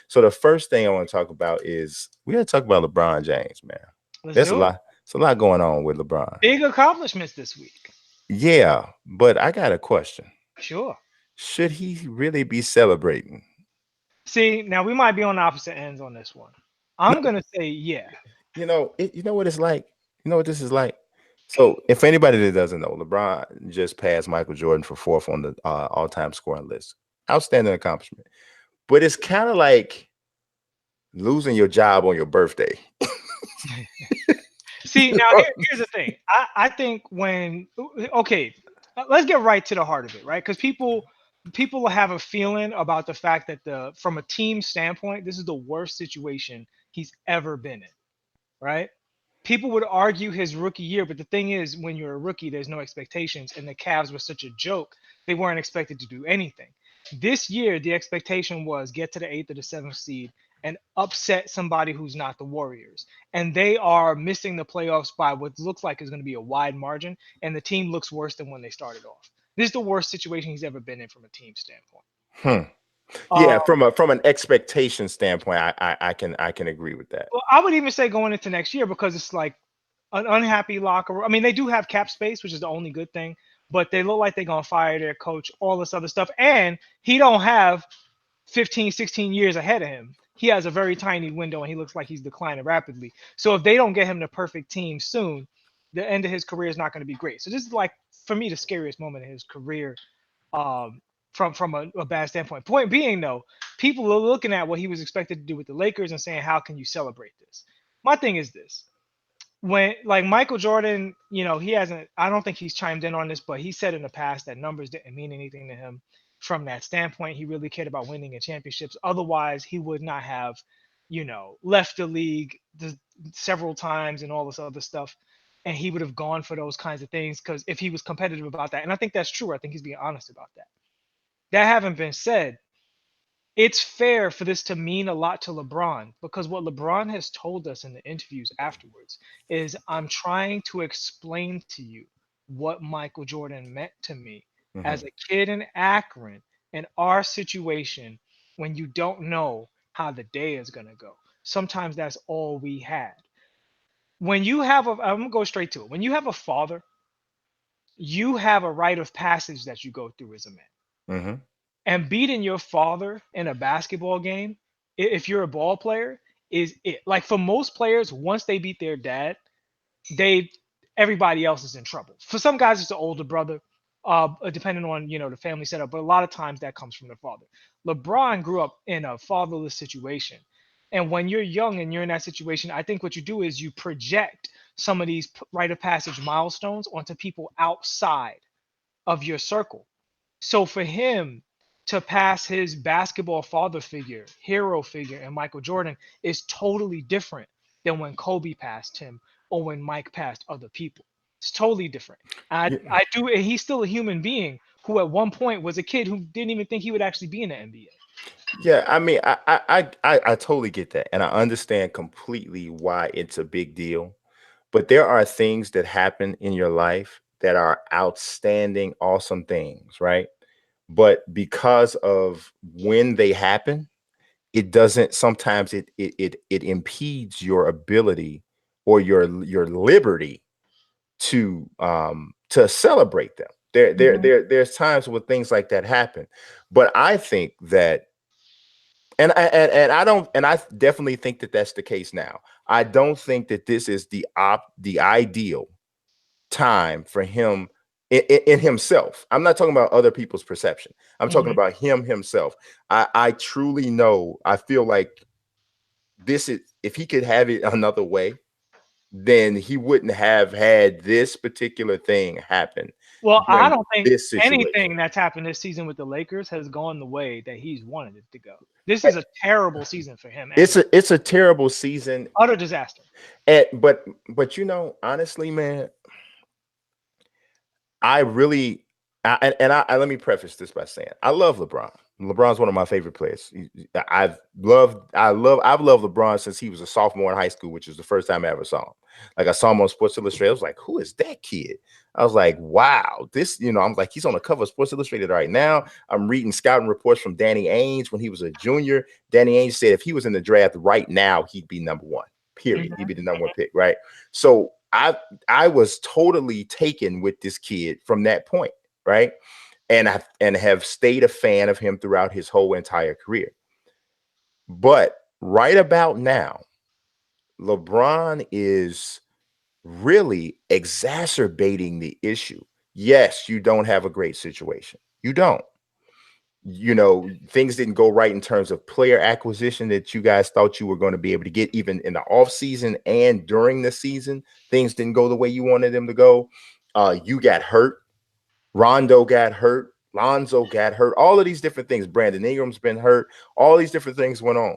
So the first thing I want to talk about is we got to talk about LeBron James, man. Let's There's a do it. lot. It's a lot going on with LeBron. Big accomplishments this week. Yeah, but I got a question. Sure. Should he really be celebrating? See, now we might be on opposite ends on this one. No, I'm gonna say yeah. you know what it's like. You know what this is like. So, if anybody that doesn't know, LeBron just passed Michael Jordan for fourth on the all-time scoring list. Outstanding accomplishment. But it's kind of like losing your job on your birthday. See, now here's the thing. I think when okay, let's get right to the heart of it, right? Because people will have a feeling about the fact that the from a team standpoint, this is the worst situation he's ever been in, right? People would argue his rookie year, but the thing is, when you're a rookie, there's no expectations, and the Cavs were such a joke, they weren't expected to do anything. This year, the expectation was get to the eighth or the seventh seed and upset somebody who's not the Warriors. And they are missing the playoffs by what looks like is going to be a wide margin, and the team looks worse than when they started off. This is the worst situation he's ever been in from a team standpoint. Hmm. Uh, Yeah, from an expectation standpoint, I can agree with that. well, I would even say going into next year because it's like an unhappy locker room. I mean, they do have cap space, which is the only good thing, but they look like they're gonna fire their coach, all this other stuff, and he don't have 15, 16 years ahead of him. He has a very tiny window, and he looks like he's declining rapidly. So if they don't get him the perfect team soon, the end of his career is not going to be great. So this is like for me the scariest moment in his career, um, from a bad standpoint. Point being though, people are looking at what he was expected to do with the Lakers and saying, how can you celebrate this? My thing is this: when like Michael Jordan, he hasn't. I don't think he's chimed in on this, but he said in the past that numbers didn't mean anything to him. From that standpoint, he really cared about winning in championships. Otherwise, he would not have, left the league several times and all this other stuff, and he would have gone for those kinds of things because if he was competitive about that, and I think that's true. I think he's being honest about that. That having been said, it's fair for this to mean a lot to LeBron because what LeBron has told us in the interviews afterwards is I'm trying to explain to you what Michael Jordan meant to me Hmm. as a kid in Akron in our situation when you don't know how the day is going to go. Sometimes that's all we had. When you have I'm going to go straight to it. When you have a father, you have a rite of passage that you go through as a man. Hmm. And beating your father in a basketball game, if you're a ball player, is it. Like for most players, once they beat their dad, they everybody else is in trouble. For some guys, it's the older brother, depending on the family setup. But a lot of times that comes from the father. LeBron grew up in a fatherless situation, and when you're young and you're in that situation, I think what you do is you project some of these rite of passage milestones onto people outside of your circle. So for him to pass his basketball father figure, hero figure, and Michael Jordan is totally different than when Kobe passed him or when Mike passed other people. It's totally different. Yeah, I do. And he's still a human being who at one point was a kid who didn't even think he would actually be in the NBA. yeah. I mean, I totally get that, and I understand completely why it's a big deal. But there are things that happen in your life that are outstanding, awesome things, right? But because of when they happen, it doesn't. Sometimes it impedes your ability or your liberty to celebrate them. Mhm. There's times when things like that happen, but I think that, and I don't, and I definitely think that that's the case now. I don't think that this is the ideal time for him in himself. I'm not talking about other people's perception. I'm talking Mhm. about him himself. I truly know. I feel like this is, if he could have it another way, then he wouldn't have had this particular thing happen Well, I during don't think this situation. anything that's happened this season with the Lakers has gone the way that he's wanted it to go. This is a terrible season for him and It's a terrible season. utter disaster. But honestly, man, I really, let me preface this by saying I love LeBron. LeBron's one of my favorite players. I've loved LeBron since he was a sophomore in high school, which is the first time I ever saw him. Like I saw him on Sports Illustrated. I was like, who is that kid? I was like, wow, this, I'm like, he's on the cover of Sports Illustrated right now. I'm reading scouting reports from Danny Ainge when he was a junior. Danny Ainge said if he was in the draft right now, he'd be number one, period. He'd be the number one pick, right? So I was totally taken with this kid from that point, right? And have stayed a fan of him throughout his whole entire career. But right about now, LeBron is really exacerbating the issue. Yes, you don't have a great situation. You don't. Things didn't go right in terms of player acquisition that you guys thought you were going to be able to get, even in the offseason and during the season. Things didn't go the way you wanted them to go. You got hurt. Rondo got hurt. Lonzo got hurt. All of these different things. Brandon Ingram's been hurt. All these different things went on.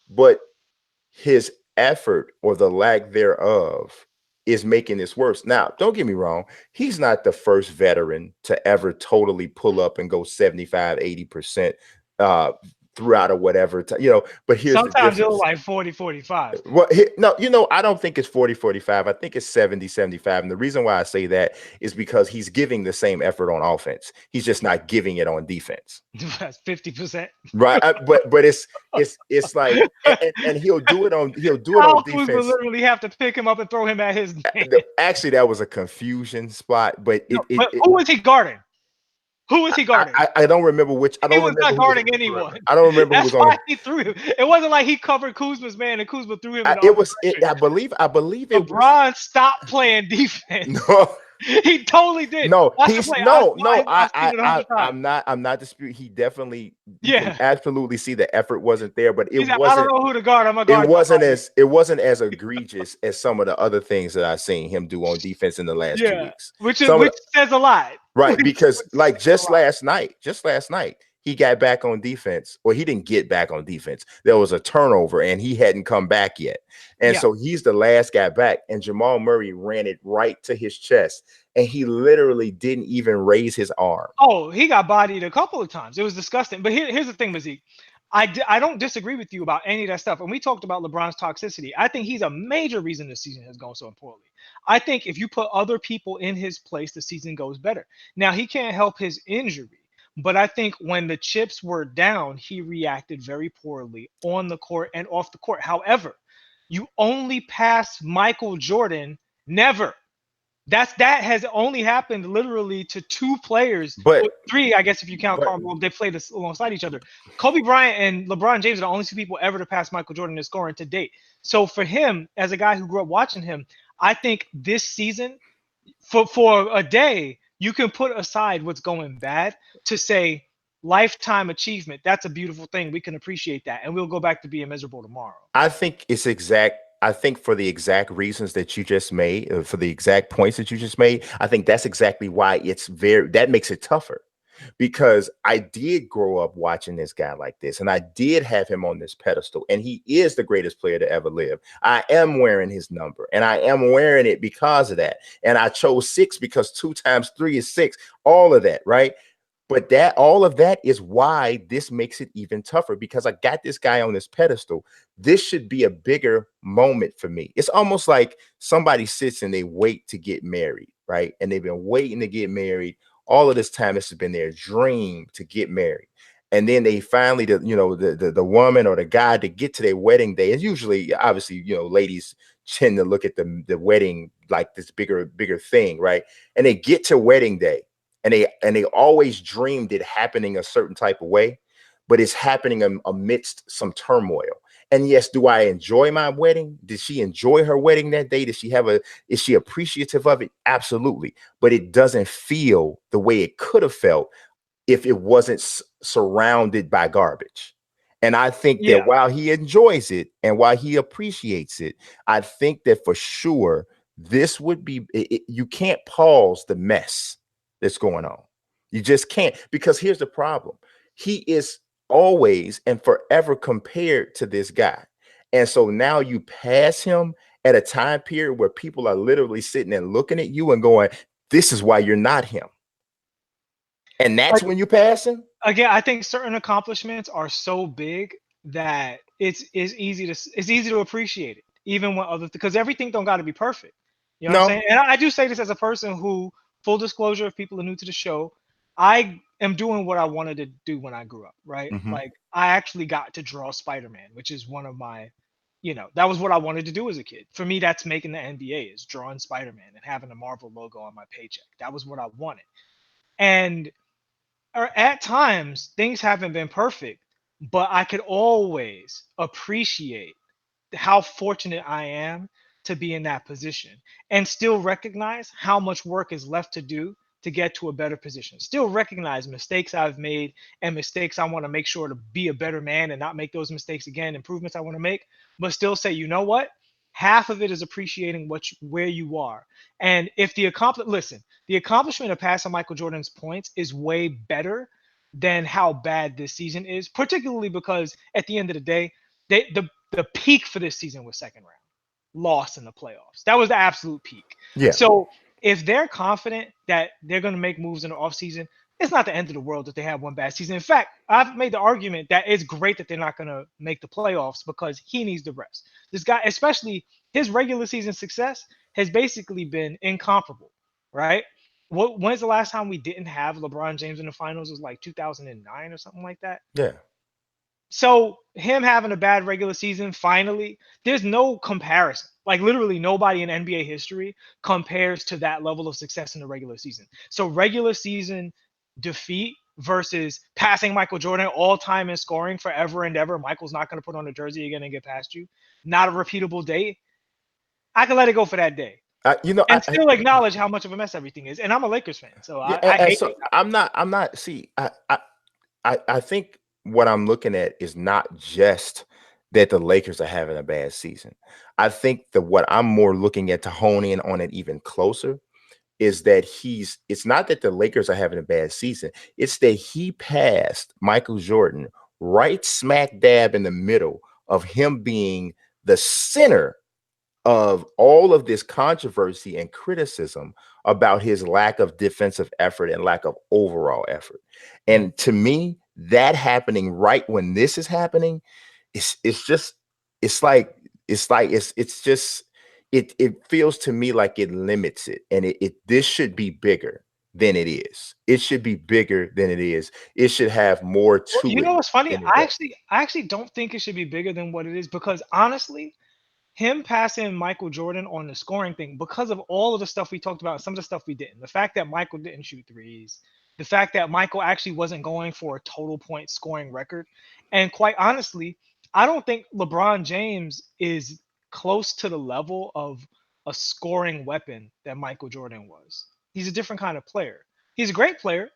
But his effort, or the lack thereof, is making this worse. Now, don't get me wrong. He's not the first veteran to ever totally pull up and go 75, 80% throughout or whatever. But here's the Sometimes difference. it'll like 40, 45. Well, no, I don't think it's 40, 45. I think it's 70, 75. And the reason why I say that is because he's giving the same effort on offense. He's just not giving it on defense. That's 50%. Right. But it's like, and he'll do it on Kyle Kuzma defense. literally have to pick him up and throw him at his name. Actually, that was a confusion spot, but who was he guarding? Who was he guarding? I don't remember which. I don't he was remember not guarding anyone. I don't remember That's who was why on. he threw him. It wasn't like he covered Kuzma's man and Kuzma threw him. I believe it was. LeBron stopped playing defense. No. He totally did. No, he's I'm not disputing. He definitely, you can absolutely see the effort wasn't there, but it wasn't. I don't know who to guard. I'm gonna guard. It wasn't as egregious as some of the other things that I've seen him do on defense in the last 2 weeks. Which says a lot, right? Because like just last night, he got back on defense, or he didn't get back on defense. There was a turnover and he hadn't come back yet. And so he's the last guy back, and Jamal Murray ran it right to his chest, and he literally didn't even raise his arm. Oh, he got bodied a couple of times. It was disgusting. But here's the thing, Mazique. I don't disagree with you about any of that stuff. And we talked about LeBron's toxicity. I think he's a major reason the season has gone so poorly. I think if you put other people in his place, the season goes better. Now, he can't help his injury. But I think when the chips were down, he reacted very poorly on the court and off the court. However, you only pass Michael Jordan, never. That has only happened literally to 2 players, but 3, I guess, if you count Carmelo. They played this alongside each other. Kobe Bryant and LeBron James are the only 2 people ever to pass Michael Jordan in scoring to date. So for him, as a guy who grew up watching him, I think this season, for a day, you can put aside what's going bad to say lifetime achievement. That's a beautiful thing. We can appreciate that. And we'll go back to being miserable tomorrow. I think for the exact reasons that you just made, for the exact points that you just made, I think that's exactly why that makes it tougher. Because I did grow up watching this guy like this, and I did have him on this pedestal, and he is the greatest player to ever live. I am wearing his number, and I am wearing it because of that. And I chose 6 because 2 times 3 is 6, all of that, right? But all of that is why this makes it even tougher, because I got this guy on this pedestal. This should be a bigger moment for me. It's almost like somebody sits and they wait to get married, right? And they've been waiting to get married all of this time. This has been their dream to get married. And then they finally, the woman or the guy, to get to their wedding day. And usually, obviously, ladies tend to look at the wedding like this bigger thing, right? And they get to wedding day, and they always dreamed it happening a certain type of way, but it's happening amidst some turmoil. And yes, do I enjoy my wedding? Did she enjoy her wedding that day? Is she appreciative of it? Absolutely. But it doesn't feel the way it could have felt if it wasn't surrounded by garbage. And I think that while he enjoys it and while he appreciates it, I think that for sure, this would be, you can't pause the mess that's going on. You just can't, because here's the problem. He is always and forever compared to this guy. And so now you pass him at a time period where people are literally sitting and looking at you and going, this is why you're not him. And that's when you pass him. Again, I think certain accomplishments are so big that it's easy to appreciate it. even when other, because everything don't got to be perfect. You know what I'm No. saying? And I do say this as a person who, full disclosure, if people are new to the show, I am doing what I wanted to do when I grew up, right? Hmm. Like I actually got to draw Spider-Man, which is one of my, that was what I wanted to do as a kid. For me, that's making the NBA, is drawing Spider-Man and having a Marvel logo on my paycheck. That was what I wanted. And at times things haven't been perfect, but I could always appreciate how fortunate I am to be in that position and still recognize how much work is left to do to get to a better position. Still recognize mistakes I've made and mistakes I want to make sure to be a better man and not make those mistakes again, improvements I want to make, but still say, you know what? Half of it is appreciating where you are. And if the accomplishment of passing Michael Jordan's points is way better than how bad this season is, particularly because at the end of the day, the peak for this season was second round, loss in the playoffs. That was the absolute peak. Yeah. So if they're confident that they're going to make moves in the offseason, it's not the end of the world that they have one bad season. In fact, I've made the argument that it's great that they're not going to make the playoffs because he needs the rest. This guy, especially his regular season success, has basically been incomparable, right? When's the last time we didn't have LeBron James in the finals? It was like 2009 or something like that. Yeah. So him having a bad regular season, finally, there's no comparison. Like literally nobody in NBA history compares to that level of success in the regular season. So regular season defeat versus passing Michael Jordan all time in scoring forever and ever. Michael's not going to put on a jersey again and get past you. Not a repeatable day. I can let it go for that day I, you know, and still acknowledge how much of a mess everything is. And I'm a Lakers fan, so yeah, I and hate so I'm not. See, I think what I'm looking at is not just that the Lakers are having a bad season. I think that what I'm more looking at to hone in on it even closer is that it's not that the Lakers are having a bad season. It's that he passed Michael Jordan right smack dab in the middle of him being the center of all of this controversy and criticism about his lack of defensive effort and lack of overall effort. Mm. And to me, that happening right when this is happening, it's just it's like it's just it feels to me like it limits it. And it this should be bigger than it is. It should be bigger than it is. It should have more Well, to you it know what's funny? than it does. I actually don't think it should be bigger than what it is because honestly, him passing Michael Jordan on the scoring thing, because of all of the stuff we talked about, some of the stuff we didn't, the fact that Michael didn't shoot threes, the fact that Michael actually wasn't going for a total point scoring record, and quite honestly, I don't think LeBron James is close to the level of a scoring weapon that Michael Jordan was. He's a different kind of player. He's a great player.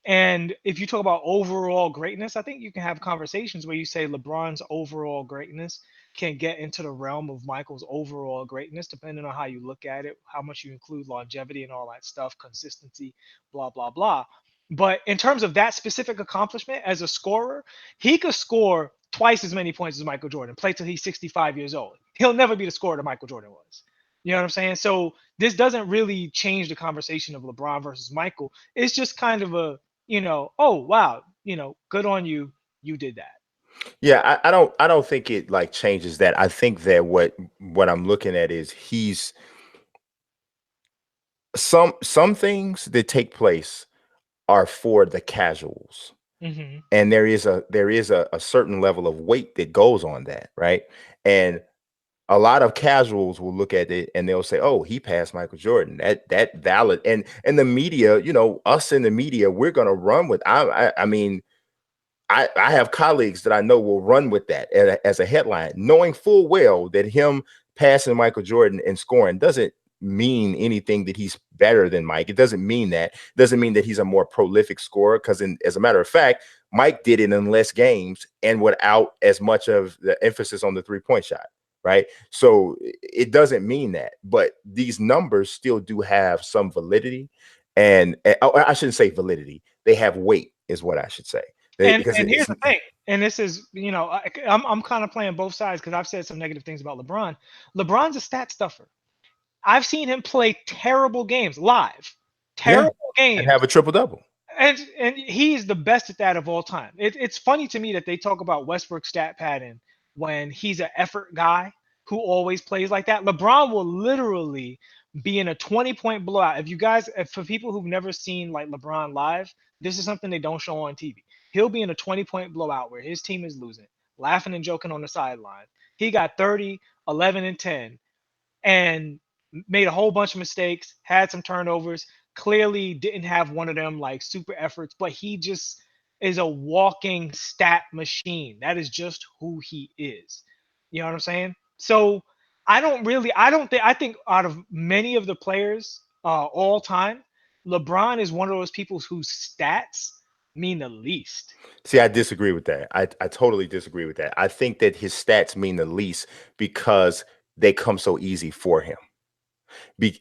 And if you talk about overall greatness, I think you can have conversations where you say LeBron's overall greatness can get into the realm of Michael's overall greatness, depending on how you look at it, how much you include longevity and all that stuff, consistency, blah, blah, blah. But in terms of that specific accomplishment as a scorer, he could score twice as many points as Michael Jordan, play till he's 65 years old. He'll never be the scorer that Michael Jordan was. You know what I'm saying? So this doesn't really change the conversation of LeBron versus Michael. It's just kind of a, oh, wow, good on you. You did that. Yeah, I don't think it like changes that. I think that what I'm looking at is he's some things that take place are for the casuals. Hmm. And there is a certain level of weight that goes on that, right? And a lot of casuals will look at it and they'll say, "Oh, he passed Michael Jordan. That valid." And the media, us in the media, we're gonna run with. I mean, I have colleagues that I know will run with that as a headline, knowing full well that him passing Michael Jordan and scoring doesn't mean anything that he's better than Mike. It doesn't mean that. It doesn't mean that he's a more prolific scorer because, as a matter of fact, Mike did it in less games and without as much of the emphasis on the three-point shot, right? So it doesn't mean that. But these numbers still do have some validity. And I shouldn't say validity. They have weight is what I should say. Because And here's it's the thing, and this is, I'm kind of playing both sides because I've said some negative things about LeBron. LeBron's a stat stuffer. I've seen him play terrible games live, yeah, terrible and games, have a triple double. and he's the best at that of all time. It's funny to me that they talk about Westbrook stat pattern when he's an effort guy who always plays like that. LeBron will literally be in a 20-point blowout. If you guys, for people who've never seen like LeBron live, this is something they don't show on TV. He'll be in a 20-point blowout where his team is losing, laughing and joking on the sideline. He got 30, 11, and 10, and made a whole bunch of mistakes, had some turnovers, clearly didn't have one of them like super efforts, but he just is a walking stat machine. That is just who he is. You know what I'm saying? So I think out of many of the players all time, LeBron is one of those people whose stats mean the least. See, I disagree with that. I totally disagree with that. I think that his stats mean the least because they come so easy for him.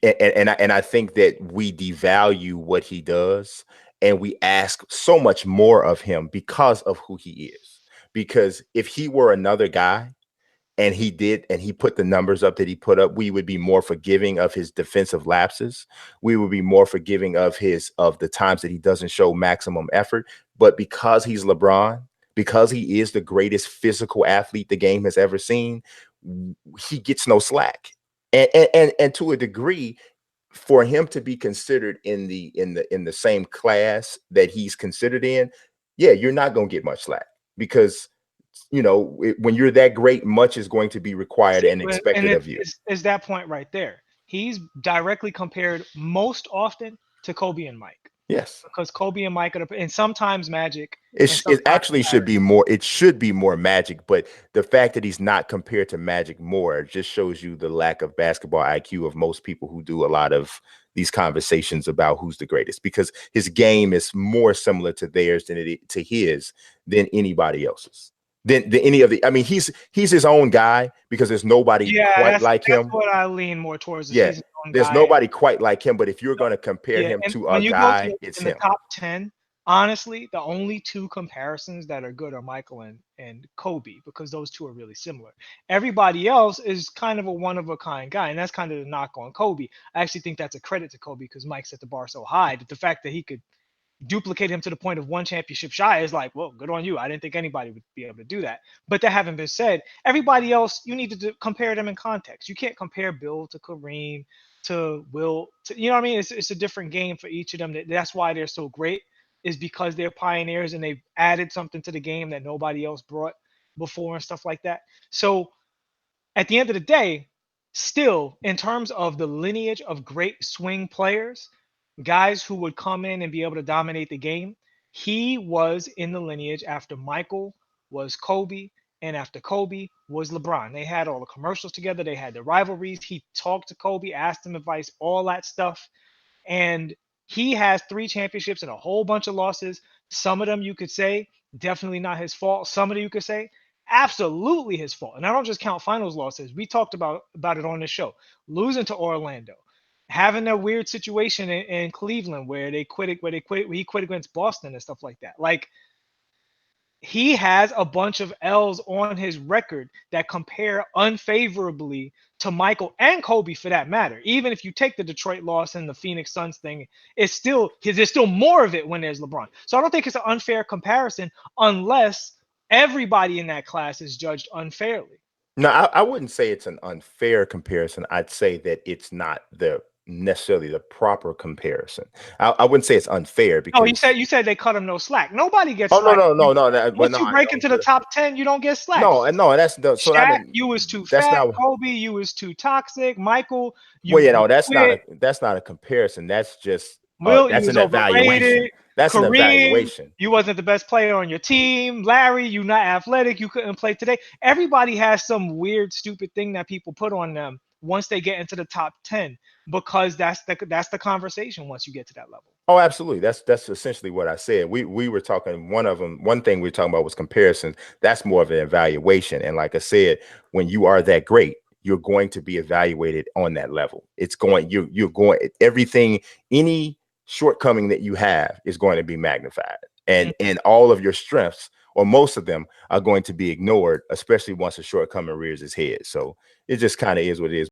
And I think that we devalue what he does, and we ask so much more of him because of who he is. Because if he were another guy, and he put the numbers up that he put up, we would be more forgiving of his defensive lapses. We would be more forgiving of the times that he doesn't show maximum effort. But because he's LeBron, because he is the greatest physical athlete the game has ever seen, he gets no slack. And to a degree, for him to be considered in the same class that he's considered in, yeah, you're not going to get much slack because when you're that great, much is going to be required and expected of you. Is that point right there. He's directly compared most often to Kobe and Mike. Yes, because Kobe and Mike and sometimes Magic. It actually should be more. It should be more Magic, but the fact that he's not compared to Magic more just shows you the lack of basketball IQ of most people who do a lot of these conversations about who's the greatest, because his game is more similar to theirs to his than anybody else's. Than any of the. I mean, he's his own guy because there's nobody quite like him. That's what I lean more towards. Yeah, there's nobody quite like him. But if you're going to compare him to a guy, it's him. The top 10. Honestly, the only two comparisons that are good are Michael and Kobe, because those two are really similar. Everybody else is kind of a one-of-a-kind guy, and that's kind of the knock on Kobe. I actually think that's a credit to Kobe because Mike set the bar so high that the fact that he could duplicate him to the point of one championship shy is like, well, good on you. I didn't think anybody would be able to do that. But that having been said, everybody else, you need to compare them in context. You can't compare Bill to Kareem to Will. You know what I mean? It's a different game for each of them. That's why they're so great, is because they're pioneers and they've added something to the game that nobody else brought before and stuff like that. So at the end of the day, still, in terms of the lineage of great swing players, guys who would come in and be able to dominate the game, he was in the lineage after Michael was Kobe, and after Kobe was LeBron. They had all the commercials together. They had the rivalries. He talked to Kobe, asked him advice, all that stuff. And he has 3 championships and a whole bunch of losses. Some of them you could say definitely not his fault. Some of them you could say absolutely his fault. And I don't just count finals losses. We talked about it on this show. Losing to Orlando, having a weird situation in Cleveland where he quit against Boston and stuff like that. Like, he has a bunch of L's on his record that compare unfavorably to Michael and Kobe, for that matter. Even if you take the Detroit loss and the Phoenix Suns thing, there's still more of it when there's LeBron. So I don't think it's an unfair comparison unless everybody in that class is judged unfairly. No, I wouldn't say it's an unfair comparison. I'd say that it's not necessarily the proper comparison. I wouldn't say it's unfair because you said they cut him no slack. Nobody gets slack. No. Once you break into the top 10, you don't get slack. No, that's the so Shaq, you was too fat. Kobe, you was too toxic. Michael, that's not a comparison. That's just that's an evaluation. That's Kareem, an evaluation. You wasn't the best player on your team. Larry, you not athletic. You couldn't play today. Everybody has some weird, stupid thing that people put on them once they get into the top 10, because that's the conversation once you get to that level. Oh, absolutely. That's essentially what I said. We were talking, one thing we were talking about was comparison. That's more of an evaluation. And like I said, when you are that great, you're going to be evaluated on that level. It's going, you're going, everything, any shortcoming that you have is going to be magnified, and all of your strengths, or most of them, are going to be ignored, especially once a shortcoming rears its head. So it just kind of is what it is.